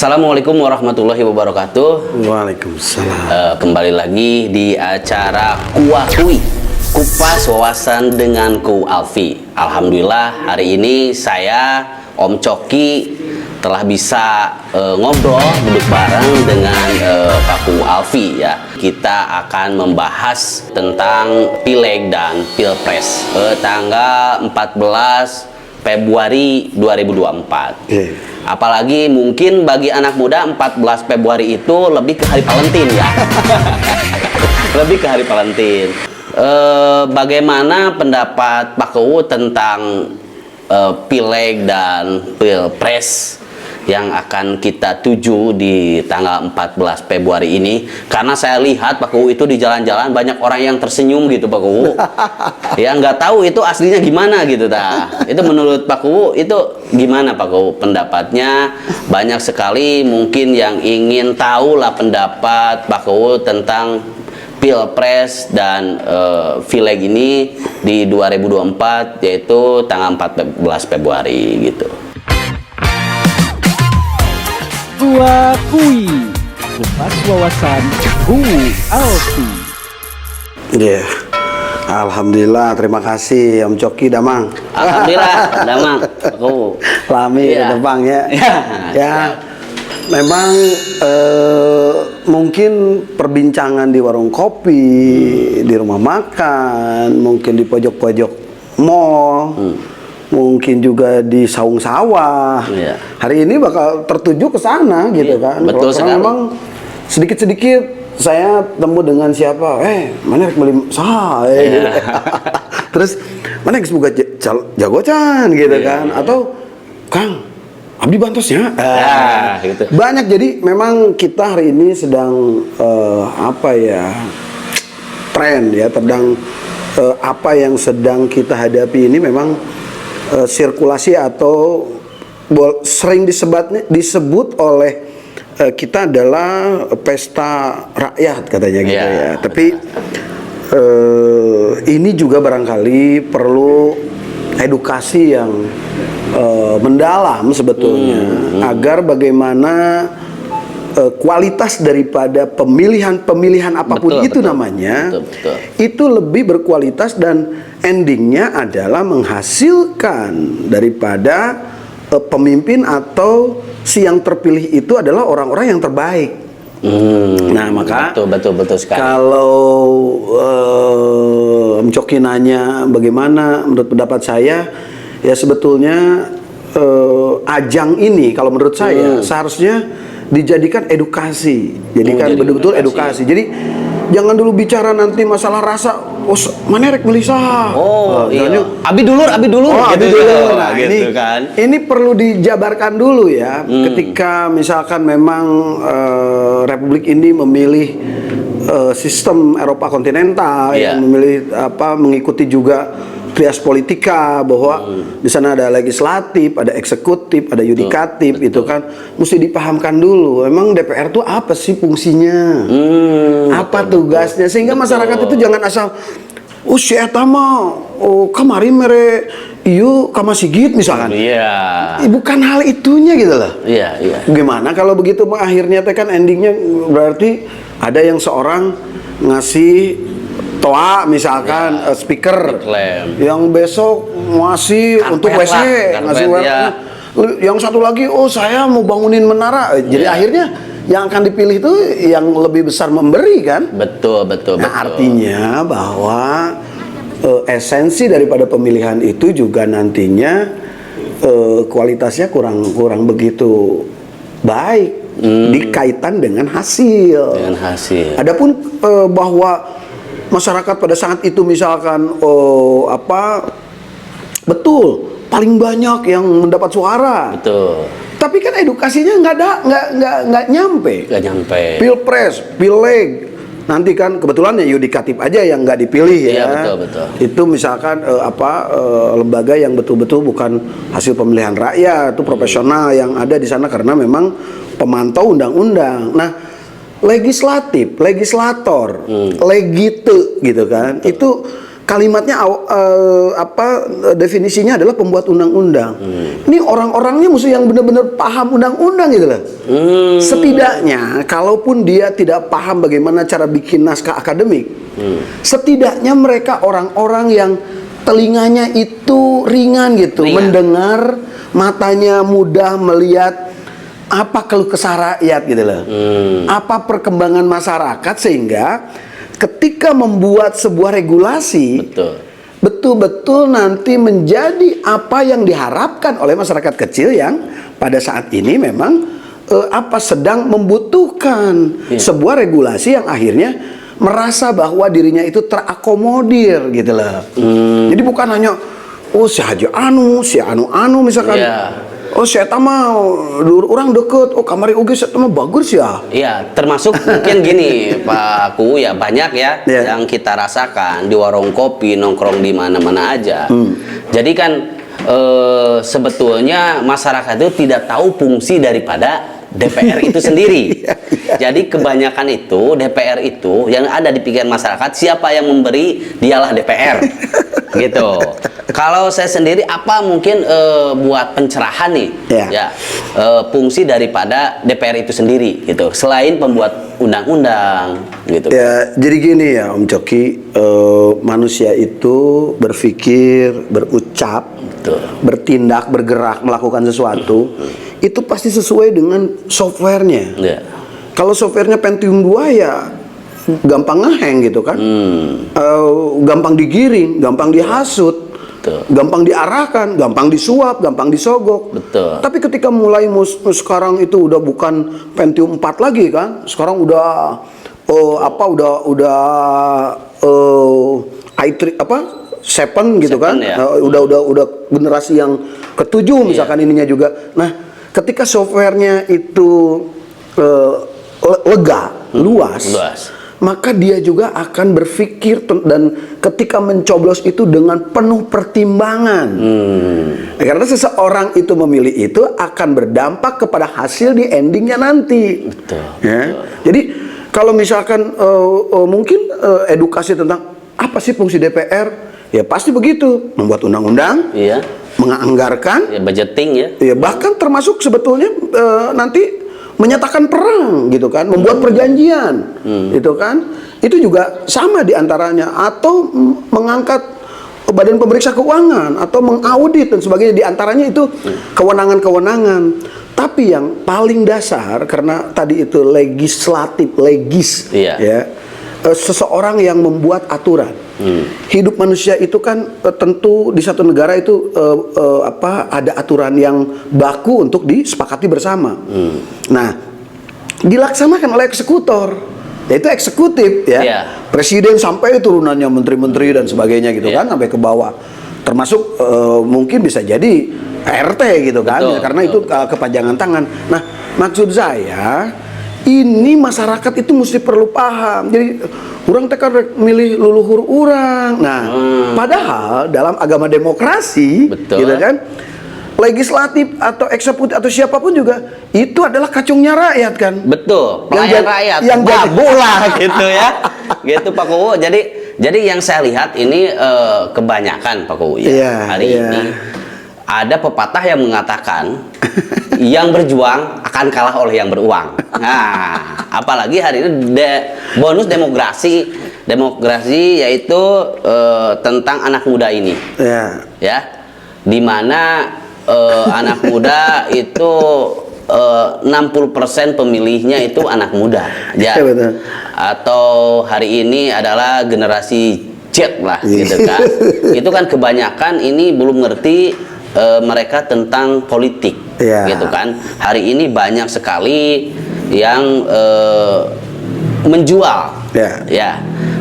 Assalamualaikum warahmatullahi wabarakatuh. Waalaikumsalam. Kembali lagi di acara Kuakui, Kupas Wawasan dengan Ku Alfi. Alhamdulillah hari ini saya Om Coki telah bisa ngobrol duduk bareng dengan Pak Ku Alfi ya. Kita akan membahas tentang Pileg dan Pilpres tanggal 14 Februari 2024. Apalagi mungkin bagi anak muda 14 Februari itu lebih ke hari Valentine ya. Lebih ke hari Valentine. Bagaimana pendapat Pak Ku tentang Pileg dan Pilpres yang akan kita tuju di tanggal 14 Februari ini? Karena saya lihat Pak Ku itu di jalan-jalan banyak orang yang tersenyum gitu Pak Ku. Ya nggak tahu itu aslinya gimana gitu Itu menurut Pak Ku itu gimana Pak Ku pendapatnya? Banyak sekali mungkin yang ingin tahu lah pendapat Pak Ku tentang Pilpres dan Pileg ini di 2024 yaitu tanggal 14 Februari gitu. Kuakui, Kupas Wawasan Ku Alfi. Iya. Alhamdulillah, terima kasih Om Coki Damang. Alhamdulillah, Damang. Aku Lami ya. Damang ya. Ya. Memang mungkin perbincangan di warung kopi, di rumah makan, mungkin di pojok-pojok mall, mungkin juga di saung sawah. Iya. Hari ini bakal tertuju ke sana gitu kan. Betul sekali. Memang sedikit-sedikit saya temu dengan siapa, mana rek beli sah, gitu. Terus mana yang semoga jagocan gitu kan, atau Kang abdi bantosnya, gitu. Banyak. Jadi memang kita hari ini sedang tren ya, tentang apa yang sedang kita hadapi ini memang sirkulasi atau sering disebut oleh kita adalah pesta rakyat katanya gitu ya. Tapi ini juga barangkali perlu edukasi yang mendalam sebetulnya agar bagaimana kualitas daripada pemilihan apapun itu namanya itu lebih berkualitas dan endingnya adalah menghasilkan daripada pemimpin atau si yang terpilih itu adalah orang-orang yang terbaik. Nah maka betul sekali. Kalau Om Coki nanya bagaimana menurut pendapat saya, ya sebetulnya ajang ini kalau menurut saya seharusnya dijadikan edukasi, betul-betul edukasi. Jadi jangan dulu bicara nanti masalah rasa, mana rek beli sah. Iya. Abi dulur gitu. Nah, gitu kan. Ini perlu dijabarkan dulu ya. Ketika misalkan memang Republik ini memilih sistem Eropa kontinental, yang memilih mengikuti juga trias politika, bahwa di sana ada legislatif, ada eksekutif, ada yudikatif, itu kan mesti dipahamkan dulu. Emang DPR itu apa sih fungsinya? Apa tugasnya? Sehingga masyarakat itu jangan asal si eta mah kamari mere ieu ka Sigit misalkan. Bukan hal itunya gitu loh. Gimana kalau begitu mah akhirnya kan endingnya berarti ada yang seorang ngasih toa misalkan speaker yang besok ngasih karpet untuk WC ngasih yang satu lagi saya mau bangunin menara. Jadi akhirnya yang akan dipilih itu yang lebih besar memberi kan. Betul. Artinya bahwa esensi daripada pemilihan itu juga nantinya kualitasnya kurang begitu baik dikaitan dengan hasil. Adapun bahwa masyarakat pada saat itu misalkan betul paling banyak yang mendapat suara. Tapi kan edukasinya nggak nyampe. Pilpres, Pileg, nanti kan kebetulan ya yudikatif aja yang nggak dipilih ya. Betul. Itu misalkan lembaga yang betul-betul bukan hasil pemilihan rakyat, itu profesional yang ada di sana karena memang pemantau undang-undang. Nah, legislatif, legislator, legite gitu kan. Itu kalimatnya definisinya adalah pembuat undang-undang. Ini orang-orangnya mesti yang benar-benar paham undang-undang gitu loh. Setidaknya kalaupun dia tidak paham bagaimana cara bikin naskah akademik, setidaknya mereka orang-orang yang telinganya itu ringan gitu, mendengar, matanya mudah melihat apa keluh kesah rakyat gitu loh. Apa perkembangan masyarakat, sehingga ketika membuat sebuah regulasi betul-betul nanti menjadi apa yang diharapkan oleh masyarakat kecil yang pada saat ini memang sedang membutuhkan sebuah regulasi yang akhirnya merasa bahwa dirinya itu terakomodir gitu loh. Jadi bukan hanya si Haji si anu misalkan. Oh saya mah orang deket, kamari oge saya mah bagus ya. Iya, termasuk mungkin gini Pak Ku, ya banyak ya yang kita rasakan di warung kopi, nongkrong di mana-mana aja. Jadi kan sebetulnya masyarakat itu tidak tahu fungsi daripada DPR itu sendiri. Jadi kebanyakan itu DPR itu yang ada di pikiran masyarakat, siapa yang memberi dialah DPR gitu. Kalau saya sendiri apa mungkin buat pencerahan nih fungsi daripada DPR itu sendiri gitu, selain pembuat undang-undang gitu. Ya, jadi gini ya Om Coki, manusia itu berpikir, berucap, bertindak, bergerak, melakukan sesuatu itu pasti sesuai dengan softwarenya. Kalau softwarenya Pentium 2 ya gampang ngeheng gitu kan, gampang digiring, gampang dihasut, gampang diarahkan, gampang disuap, gampang disogok. Tapi ketika mulai sekarang itu udah bukan Pentium 4 lagi kan, sekarang udah i3 7 gitu kan, udah generasi yang ketujuh misalkan ininya juga. Nah, ketika softwarenya itu lega, luas, maka dia juga akan berpikir dan ketika mencoblos itu dengan penuh pertimbangan. Karena seseorang itu memilih itu akan berdampak kepada hasil di endingnya nanti. Jadi kalau misalkan mungkin edukasi tentang apa sih fungsi DPR, ya pasti begitu, membuat undang-undang, menganggarkan, budgeting bahkan termasuk sebetulnya nanti menyatakan perang gitu kan, membuat perjanjian gitu kan, itu juga sama diantaranya, atau mengangkat badan pemeriksa keuangan atau mengaudit dan sebagainya, diantaranya itu kewenangan-kewenangan. Tapi yang paling dasar, karena tadi itu legislatif, seseorang yang membuat aturan. Hidup manusia itu kan tentu di satu negara itu ada aturan yang baku untuk disepakati bersama. Nah, dilaksanakan oleh eksekutor, yaitu eksekutif presiden sampai turunannya menteri-menteri dan sebagainya gitu kan, sampai ke bawah. Termasuk mungkin bisa jadi RT gitu kan, karena itu kepanjangan tangan. Nah, maksud saya ini masyarakat itu mesti perlu paham. Jadi orang tekan milih leluhur orang. Nah, padahal dalam agama demokrasi, gitu kan, legislatif atau eksekutif atau siapapun juga itu adalah kacungnya rakyat kan. Betul. Pelayan rakyat. Yang babu lah gitu ya. Gitu Pak Kuwu. Jadi yang saya lihat ini kebanyakan Pak Kuwu hari ini ada pepatah yang mengatakan yang berjuang akan kalah oleh yang beruang. Nah, apalagi hari ini bonus demokrasi yaitu tentang anak muda ini, dimana anak muda itu 60% pemilihnya itu anak muda, atau hari ini adalah generasi Z lah, gitu kan. Itu kan kebanyakan ini belum ngerti mereka tentang politik, gitu kan. Hari ini banyak sekali yang menjual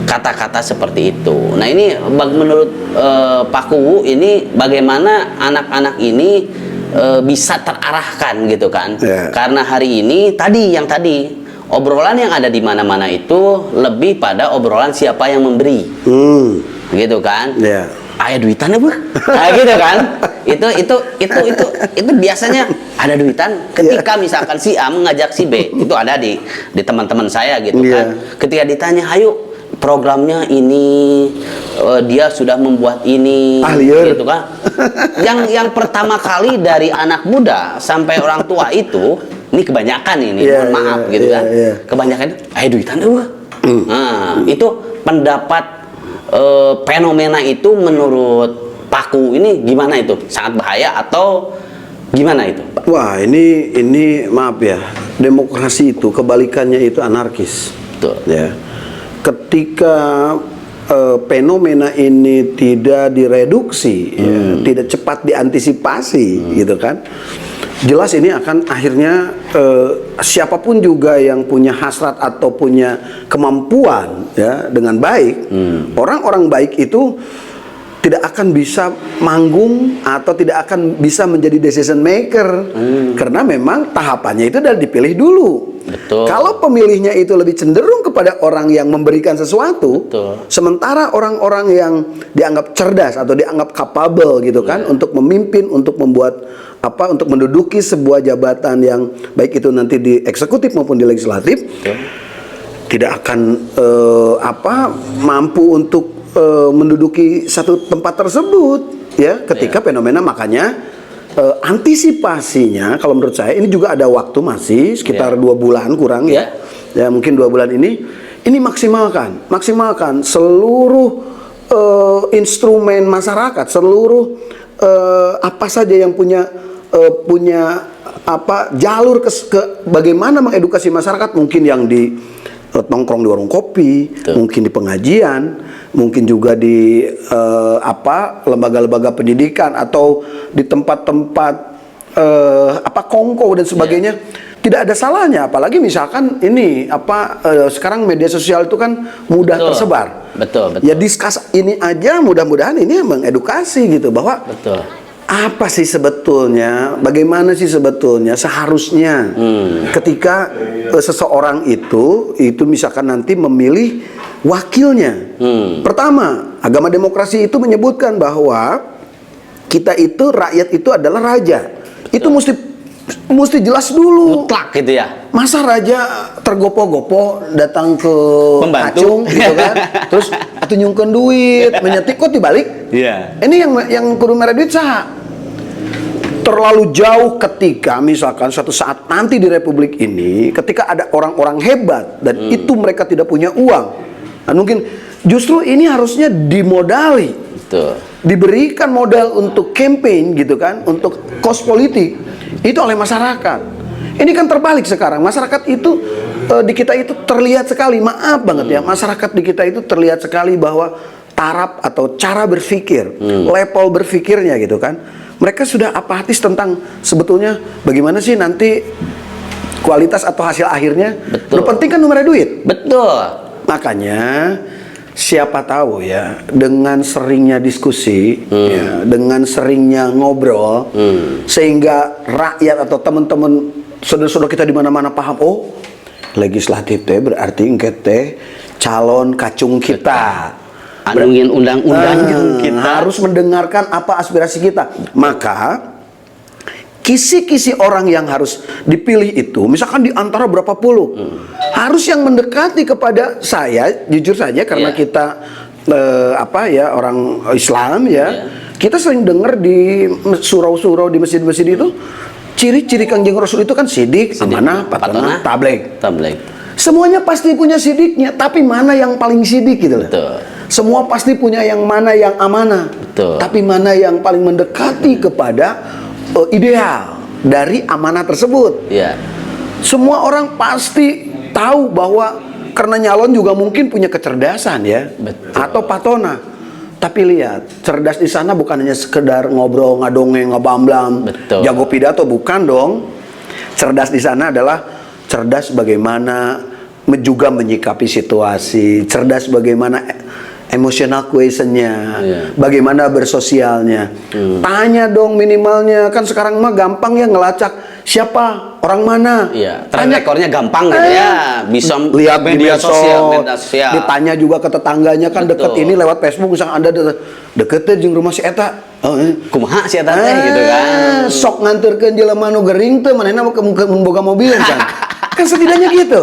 kata-kata seperti itu. Nah, ini menurut Pak Kuwu ini bagaimana anak-anak ini bisa terarahkan gitu kan. Karena hari ini tadi obrolan yang ada di mana-mana itu lebih pada obrolan siapa yang memberi, gitu kan. Ada duitannya Bu, nah, gitu kan. Itu biasanya ada duitan ketika misalkan si A mengajak si B, itu ada di teman-teman saya gitu kan. Ketika ditanya, ayo programnya ini, dia sudah membuat ini, Liar. gitu kan? Yang pertama kali dari anak muda sampai orang tua itu, ini kebanyakan ini, mohon maaf gitu kan? Kebanyakan, ayo duitan deh gua. Nah, itu pendapat fenomena itu menurut Paku ini gimana itu? Sangat bahaya atau gimana itu? Wah, ini maaf ya, demokrasi itu kebalikannya itu anarkis. Betul. Ya. Ketika fenomena ini tidak direduksi, ya, tidak cepat diantisipasi, gitu kan? Jelas ini akan akhirnya siapapun juga yang punya hasrat atau punya kemampuan, ya, dengan baik, orang-orang baik itu tidak akan bisa manggung atau tidak akan bisa menjadi decision maker karena memang tahapannya itu sudah dipilih dulu. Betul. Kalau pemilihnya itu lebih cenderung kepada orang yang memberikan sesuatu, sementara orang-orang yang dianggap cerdas atau dianggap capable gitu kan untuk memimpin, untuk membuat apa, untuk menduduki sebuah jabatan yang baik itu nanti di eksekutif maupun di legislatif, tidak akan mampu untuk menduduki satu tempat tersebut, ya, ketika fenomena. Makanya antisipasinya kalau menurut saya ini juga ada waktu, masih sekitar 2 bulan kurang, ya mungkin 2 bulan ini maksimalkan seluruh instrumen masyarakat, seluruh apa saja yang punya jalur ke bagaimana mengedukasi masyarakat, mungkin yang di nongkrong di warung kopi, mungkin di pengajian, mungkin juga di lembaga-lembaga pendidikan atau di tempat-tempat kongko dan sebagainya. Tidak ada salahnya, apalagi misalkan ini sekarang media sosial itu kan mudah tersebar. Betul. Ya diskus ini aja, mudah-mudahan ini mengedukasi gitu bahwa apa sih sebetulnya, bagaimana sih sebetulnya seharusnya ketika seseorang itu misalkan nanti memilih wakilnya. Pertama, agama demokrasi itu menyebutkan bahwa kita itu, rakyat itu adalah raja. Itu mesti jelas dulu. Mutlak gitu ya. Masa raja tergopo-gopo datang ke pembantu kacung gitu kan, terus nyungkeun duit, menyetik kok dibalik. Ini yang kudu mere duit saha? Terlalu jauh ketika misalkan suatu saat nanti di Republik ini, ketika ada orang-orang hebat dan itu mereka tidak punya uang, dan mungkin justru ini harusnya dimodali, diberikan modal untuk campaign gitu kan, untuk kos politik itu oleh masyarakat. Ini kan terbalik sekarang, masyarakat itu di kita itu terlihat sekali, maaf banget ya, masyarakat di kita itu terlihat sekali bahwa taraf atau cara berpikir, level berpikirnya gitu kan, mereka sudah apatis tentang sebetulnya bagaimana sih nanti kualitas atau hasil akhirnya. Yang penting kan nomor duit. Betul. Makanya siapa tahu ya, dengan seringnya diskusi, ya, dengan seringnya ngobrol, sehingga rakyat atau teman-teman saudara-saudara kita di mana-mana paham, oh legislatif teh berarti engke teh calon kacung kita. Anungin undang-undang kita harus mendengarkan apa aspirasi kita. Maka kisi-kisi orang yang harus dipilih itu, misalkan di antara berapa puluh, harus yang mendekati kepada saya, jujur saja karena kita orang Islam ya, kita sering dengar di surau-surau di masjid-masjid itu, ciri-ciri Kangjeng Rasul itu kan sidik, amanah, patonah, tabligh. Semuanya pasti punya sidiknya, tapi mana yang paling sidik gitu loh. Semua pasti punya yang mana yang amanah, tapi mana yang paling mendekati kepada ideal dari amanah tersebut. Semua orang pasti tahu bahwa karena nyalon juga mungkin punya kecerdasan ya, atau patona. Tapi lihat, cerdas di sana bukan hanya sekedar ngobrol, ngadongeng, ngabamblam, jago pidato, bukan dong. Cerdas di sana adalah cerdas bagaimana juga menyikapi situasi, cerdas bagaimana emotional quotient-nya, bagaimana bersosialnya. Tanya dong minimalnya, kan sekarang mah gampang ya ngelacak siapa, orang mana. Tanya rekornya gampang gitu ya, bisa lihat media sosial. Ditanya juga ke tetangganya kan deket ini lewat Facebook, misalnya Anda deketnya jeung rumah si eta. Kumaha si eta teh gitu kan. Sok nganterkeun jelema nu gering teh manehna boga mobil kan. Kan setidaknya gitu.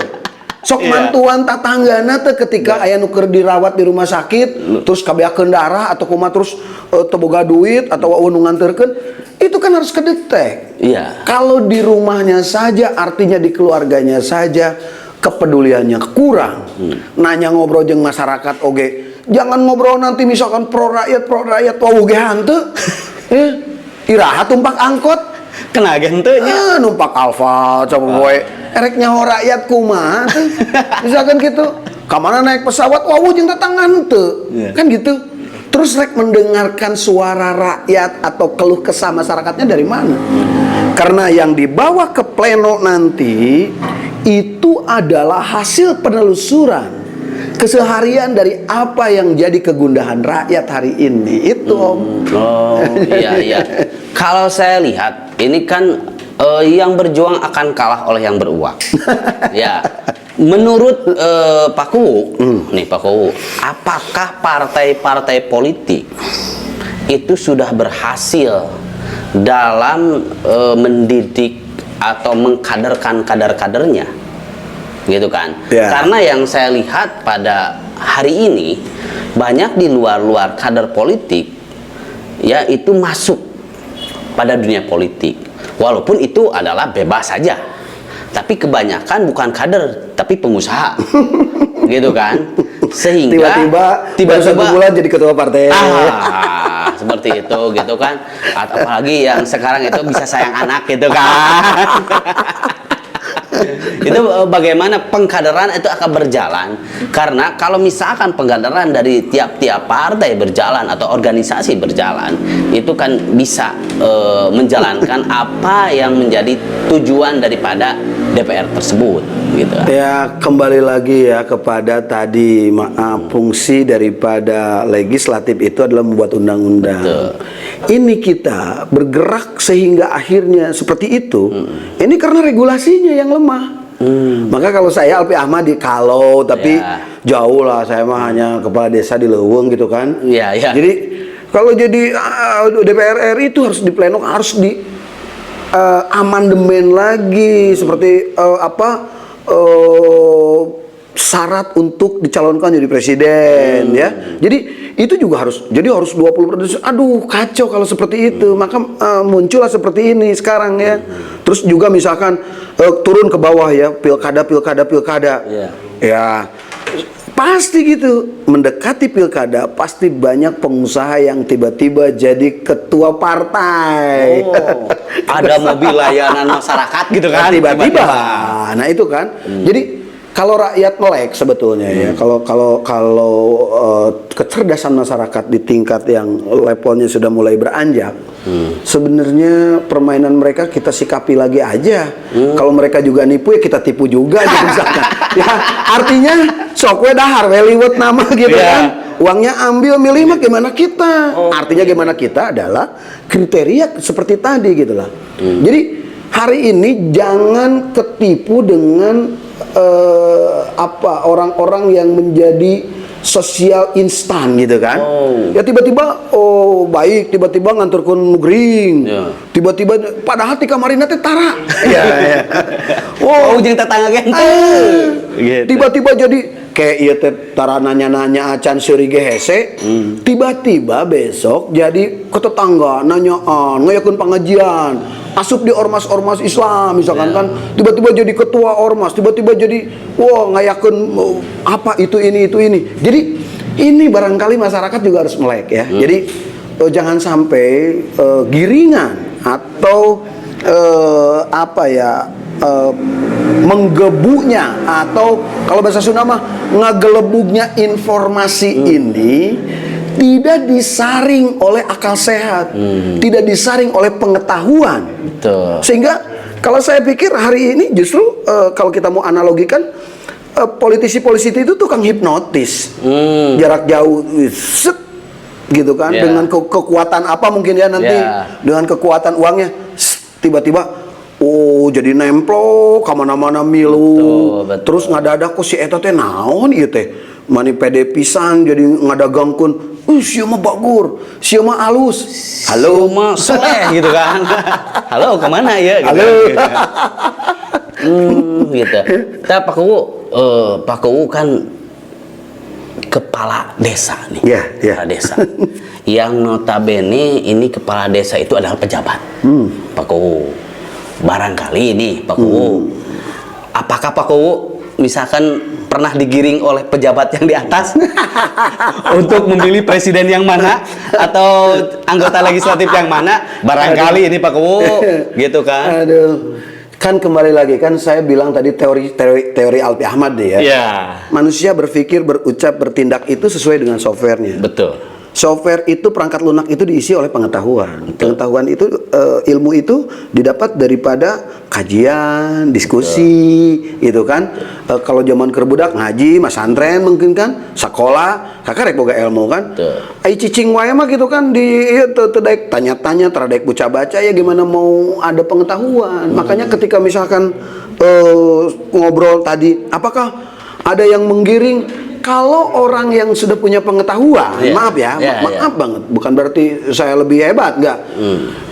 Sok mantuan tatanggana teh ketika aya nu keur dirawat di rumah sakit, terus kabeakeun darah atau kumaha terus teu boga duit atau nu nganterkeun, itu kan harus kedetek. Iya. Kalau di rumahnya saja, artinya di keluarganya saja kepeduliannya kurang. Nanya ngobrol jeung masyarakat oge. Jangan ngobrol nanti misalkan pro rakyat wah oge hanteu. Iraha tumpak angkot Kena henteu nya. numpak Alfa coba we erek nyaho rakyat kumaha teh. Misalkan gitu, ka mana naik pesawat wah jeung tetanggan teu. Kan gitu. Terus rek mendengarkan suara rakyat atau keluh kesah masyarakatnya dari mana? Karena yang dibawa ke pleno nanti itu adalah hasil penelusuran keseharian dari apa yang jadi kegundahan rakyat hari ini itu Om. Oh iya. Kalau saya lihat ini kan yang berjuang akan kalah oleh yang beruang. Ya. Menurut Pak Kuwu, nih Pak Kuwu, apakah partai-partai politik itu sudah berhasil dalam mendidik atau mengkaderkan kader-kadernya, gitu kan? Karena yang saya lihat pada hari ini banyak di luar kader politik, ya itu masuk pada dunia politik, walaupun itu adalah bebas saja. Tapi kebanyakan bukan kader, tapi pengusaha, gitu kan? Sehingga tiba-tiba 1 bulan jadi ketua partai. Seperti itu, gitu kan? Apalagi yang sekarang itu bisa sayang anak, gitu kan? Itu bagaimana pengkaderan itu akan berjalan? Karena kalau misalkan pengkaderan dari tiap-tiap partai berjalan atau organisasi berjalan, itu kan bisa menjalankan apa yang menjadi tujuan daripada DPR tersebut, gitu. Ya kembali lagi ya kepada tadi fungsi daripada legislatif itu adalah membuat undang-undang. Ini kita bergerak sehingga akhirnya seperti itu. Ini karena regulasinya yang lemah. Maka kalau saya Alpi Ahmad kalau tapi jauh lah, saya mah hanya kepala desa di Leuweung gitu kan. Jadi kalau jadi DPR RI itu harus di pleno, harus di amandemen lagi seperti syarat untuk dicalonkan jadi presiden ya. Jadi itu juga harus 20%. Aduh kacau kalau seperti itu. Maka muncullah seperti ini sekarang ya. Terus juga misalkan turun ke bawah ya, pilkada. Ya pasti gitu, mendekati pilkada pasti banyak pengusaha yang tiba-tiba jadi ketua partai. Ada mobil layanan masyarakat gitu kan tiba-tiba. Nah itu kan. Jadi kalau rakyat melek sebetulnya ya, kalau kecerdasan masyarakat di tingkat yang levelnya sudah mulai beranjak, sebenarnya permainan mereka kita sikapi lagi aja. Kalau mereka juga nipu ya kita tipu juga gitu misalkan. Ya artinya sok we dahar we liwet nama gitu kan. Uangnya ambil milih mah gimana kita? Artinya gimana kita adalah kriteria seperti tadi gitu lah. Jadi hari ini jangan ketipu dengan orang-orang yang menjadi sosial instan gitu kan. Ya tiba-tiba baik, tiba-tiba nganturkeun gering. Tiba-tiba padahal di kamarina teh tara. Jeung tetangga gitu. Tiba-tiba jadi kayak ieu teh tara nanya-nanya acan seuri ge hese. Tiba-tiba besok jadi ke tetangga nanyaan, ngayakeun pengajian. Asup di ormas-ormas Islam misalkan kan, tiba-tiba jadi ketua ormas, tiba-tiba jadi ngayakeun apa itu ini. Jadi ini barangkali masyarakat juga harus melek ya. Jadi jangan sampai giringan atau menggebuknya atau kalau bahasa Sunda mah ngagelebugnya informasi ini tidak disaring oleh akal sehat, tidak disaring oleh pengetahuan. Sehingga kalau saya pikir hari ini justru kalau kita mau analogikan, politisi-politisi itu tukang hipnotis, jarak jauh, set, gitu kan, dengan kekuatan apa mungkin ya nanti, dengan kekuatan uangnya, tiba-tiba jadi nemplo kamana-mana milu. Terus ngadadak ku si eta teh naon ieu teh mani pede pisan jadi ngadagangkeun sieu mah bagur, sieu mah alus, halo mah soleh gitu kan. Halo kemana ya gitu. Halo. Gitu. Pak Kuwu, Pak Kuwu kan kepala desa nih, Iya, iya. kepala desa. Yang notabene ini kepala desa itu adalah pejabat, Pak Kuwu. Barangkali ini Pak Kuwu, apakah Pak Kuwu misalkan pernah digiring oleh pejabat yang di atas untuk memilih presiden yang mana atau anggota legislatif yang mana? Barangkali ini Pak Kuwu, gitu kan? Aduh, kan kembali lagi kan saya bilang tadi teori Alpi Ahmad nih ya. Iya. Manusia berpikir, berucap, bertindak itu sesuai dengan softwarenya. Betul. Software itu, perangkat lunak itu diisi oleh pengetahuan. Pengetahuan itu, ilmu itu didapat daripada kajian, diskusi, gitu kan. Kalau zaman kerbudak ngaji, masantren mungkin kan, sekolah, kakak rek boga ilmu kan. Ai cicing wae mah gitu kan di daek tanya-tanya, tradek buca baca ya gimana mau ada pengetahuan. Makanya ketika misalkan ngobrol tadi, apakah ada yang menggiring? Kalau orang yang sudah punya pengetahuan, maaf ya, maaf banget, bukan berarti saya lebih hebat, enggak.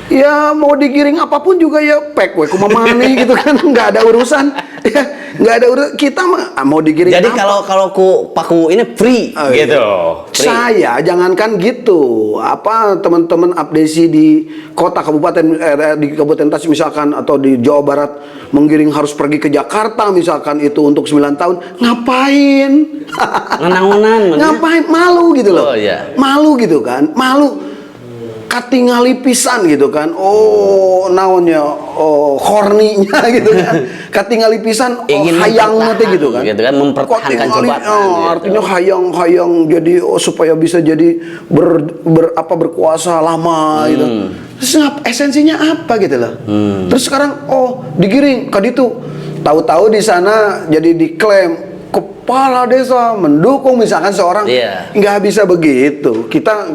Ya mau digiring apapun juga ya pek we kumamane gitu kan, nggak ada urusan, ya nggak ada urusan. Kita mau digiring. Jadi apa? kalau Pak Kuwu ini free, gitu. Free. Saya jangankan gitu, apa teman-teman abdesi di kota kabupaten di kabupaten Tasik misalkan atau di Jawa Barat menggiring harus pergi ke Jakarta misalkan itu untuk 9 tahun, ngapain? Ngenang-ngenang, Ngapain? Malu gitu loh. Oh, iya. Malu gitu kan, malu. Katingali pisan gitu kan, naonnya, horninya gitu kan, katingali pisan, ingin hayang nanti gitu kan, mempertahankan jabatan. Gitu. Artinya hayang jadi supaya bisa jadi berkuasa lama gitu. Terus esensinya apa gitu loh? Terus sekarang digiring ke itu, tahu-tahu di sana jadi diklaim kepala desa mendukung misalkan seorang, nggak bisa begitu. Kita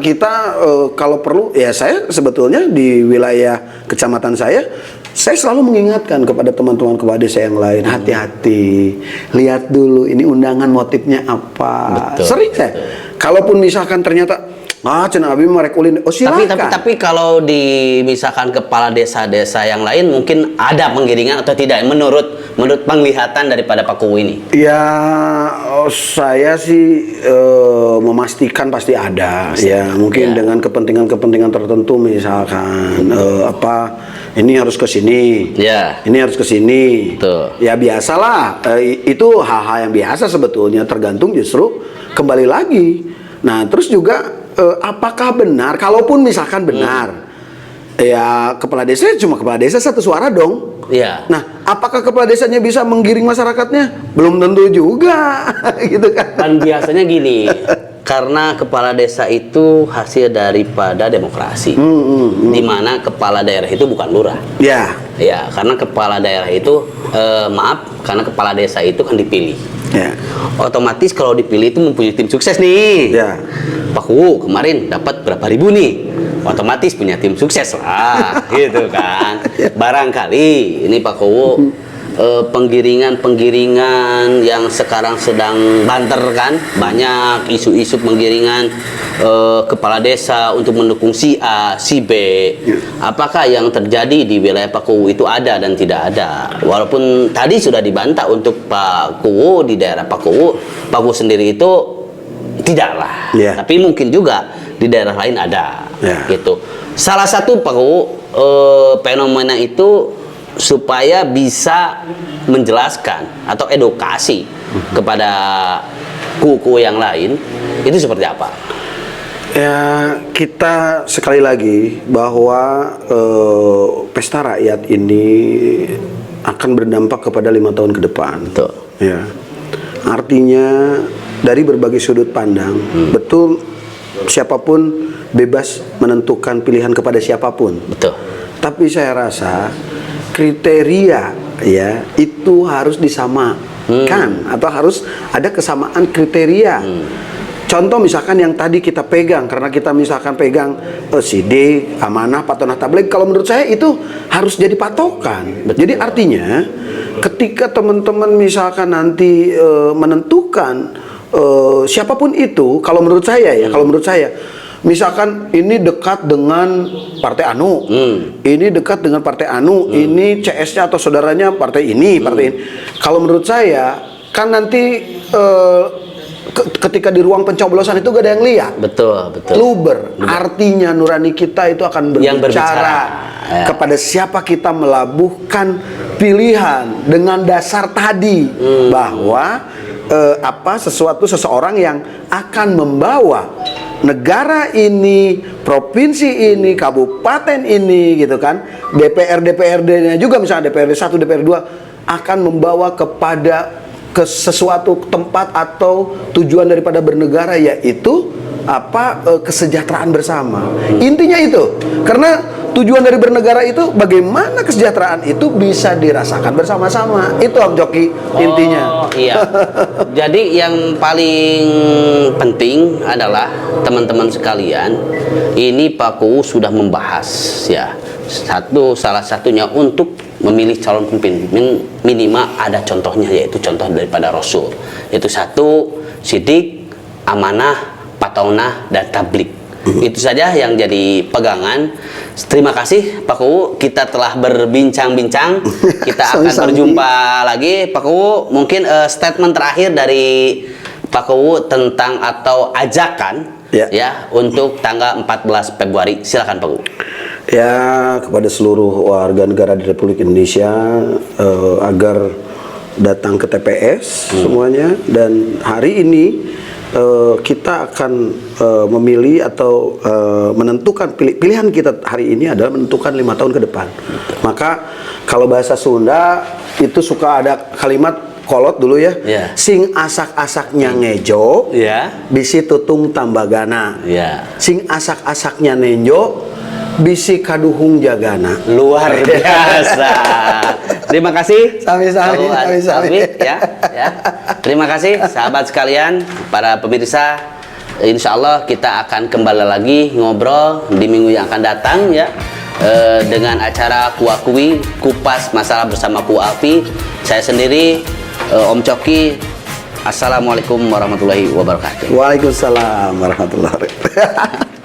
kalau perlu ya, saya sebetulnya di wilayah kecamatan saya selalu mengingatkan kepada teman-teman kepala desa yang lain, hati-hati, lihat dulu ini undangan motifnya apa. Betul, Sering saya, kalaupun misalkan ternyata cenah abi merek ulin, silakan. Tapi kalau di misalkan kepala desa-desa yang lain mungkin ada penggiringan atau tidak menurut penglihatan daripada Pak Kuwu ini? Ya, saya sih memastikan pasti ada. Ya, mungkin dengan kepentingan-kepentingan tertentu misalkan ini harus ke sini. Ini harus ke sini. Ya biasalah, itu hal-hal yang biasa sebetulnya, tergantung justru kembali lagi. Nah, terus juga apakah benar, kalaupun misalkan benar, ya kepala desa cuma kepala desa satu suara dong. Nah, apakah kepala desanya bisa menggiring masyarakatnya? Belum tentu juga, gitu kan? Kan biasanya gini, karena kepala desa itu hasil daripada demokrasi, di mana kepala daerah itu bukan lurah. Ya, karena kepala daerah itu, karena kepala desa itu kan dipilih. Otomatis kalau dipilih itu mempunyai tim sukses nih. Pak Kuwu kemarin dapat berapa ribu nih, otomatis punya tim sukses lah, gitu kan. Barangkali ini Pak Kuwu penggiringan yang sekarang sedang banter kan, banyak isu-isu penggiringan kepala desa untuk mendukung si A, si B. Apakah yang terjadi di wilayah Pak Kuwu itu ada dan tidak ada? Walaupun tadi sudah dibantah untuk Pak Kuwu di daerah Pak Kuwu sendiri itu tidaklah. Tapi mungkin juga di daerah lain ada, gitu. Salah satu Pak Kuwu fenomena itu supaya bisa menjelaskan atau edukasi kepada kuku yang lain, itu seperti apa? Ya, kita sekali lagi bahwa pesta rakyat ini akan berdampak kepada 5 tahun ke depan. Ya, artinya dari berbagai sudut pandang, betul, siapapun bebas menentukan pilihan kepada siapapun. Tapi saya rasa kriteria ya itu harus disamakan atau harus ada kesamaan kriteria. Contoh misalkan yang tadi kita pegang, karena kita misalkan pegang sidik, amanah, patonah tabligh, kalau menurut saya itu harus jadi patokan. Jadi artinya ketika teman-teman misalkan nanti menentukan siapapun itu, kalau menurut saya ya, misalkan ini dekat dengan partai anu, ini dekat dengan partai anu, ini CS-nya atau saudaranya partai ini, partai ini. Kalau menurut saya, kan nanti ketika di ruang pencoblosan itu gak ada yang lihat. Betul, betul. Luber, artinya nurani kita itu akan berbicara kepada siapa kita melabuhkan pilihan dengan dasar tadi bahwa seseorang yang akan membawa negara ini, provinsi ini, kabupaten ini gitu kan, DPRD-nya juga misalnya DPRD 1, DPRD 2 akan membawa kepada ke sesuatu tempat atau tujuan daripada bernegara, yaitu kesejahteraan bersama. Intinya itu. Karena tujuan dari bernegara itu bagaimana kesejahteraan itu bisa dirasakan bersama-sama. Itu Om Coki intinya. Iya. Jadi yang paling penting adalah teman-teman sekalian, ini Pak Kuwu sudah membahas ya. Salah satunya untuk memilih calon pemimpin, minimal ada contohnya, yaitu contoh daripada Rasul. Itu satu, sidik, amanah, pataunah, dan tablik. Itu saja yang jadi pegangan. Terima kasih Pak Kuwu, kita telah berbincang-bincang. Kita akan berjumpa lagi Pak Kuwu. Mungkin statement terakhir dari Pak Kuwu tentang atau ajakan ya untuk tanggal 14 Februari. Silakan Pak Kuwu. Ya, kepada seluruh warga negara di Republik Indonesia agar datang ke TPS semuanya, dan hari ini kita akan memilih atau menentukan pilihan kita hari ini adalah menentukan 5 tahun ke depan. Maka kalau bahasa Sunda itu suka ada kalimat kolot dulu ya, sing asak-asaknya ngejo, bisi tutung tambagana, sing asak-asaknya nenjo, bisi kaduhung jagana. Luar biasa. Terima kasih. Sami-sami. Ya. Terima kasih sahabat sekalian, para pemirsa. Insya Allah kita akan kembali lagi ngobrol di minggu yang akan datang ya, dengan acara Kuakui, kupas masalah bersama Kuwu Alfi. Saya sendiri Om Coki. Assalamualaikum warahmatullahi wabarakatuh. Waalaikumsalam warahmatullahi wabarakatuh.